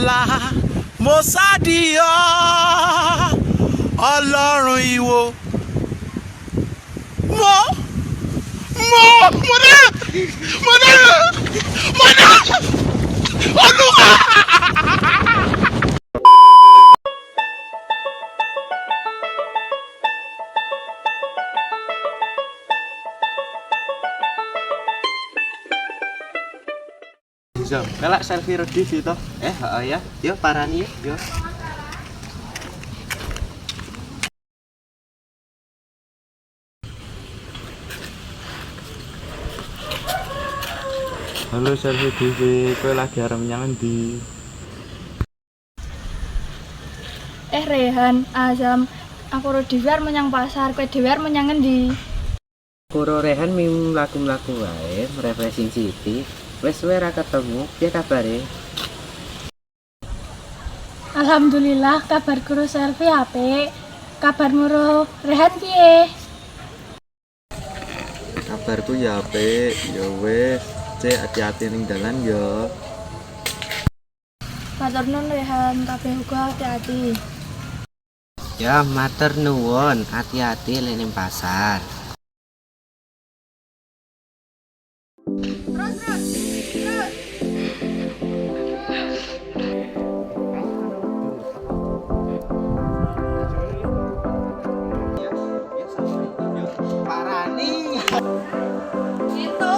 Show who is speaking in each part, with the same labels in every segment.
Speaker 1: Allah mo sádìọ́ ọlọ́run ìwò mo dá olúwa.
Speaker 2: So, kalak selfie redi sih toh. Ya. Yo parani yo. Halo selfie TV, kowe lagi arep menyang endi?
Speaker 3: Rehan, Azam, aku ro dhewe arep menyang pasar, kowe dhewe arep menyang endi?
Speaker 4: Kuro Rehan ming mlaku-mlaku wae, refreshing city. Wes suwe ra ketemu, piye kabare?
Speaker 3: Alhamdulillah, kabarku ro selfie apik. Kabarmu ro Rehan piye?
Speaker 2: Kabarku ya apik, ya wes. Cek hati-hati ning dalan yo.
Speaker 3: Matur nuwun Rehan, kabeh uga hati-hati.
Speaker 4: Ya matur nuwun, hati-hati ning pasar.
Speaker 2: Parani.
Speaker 3: Itu.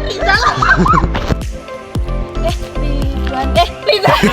Speaker 3: Rizal. Rizal.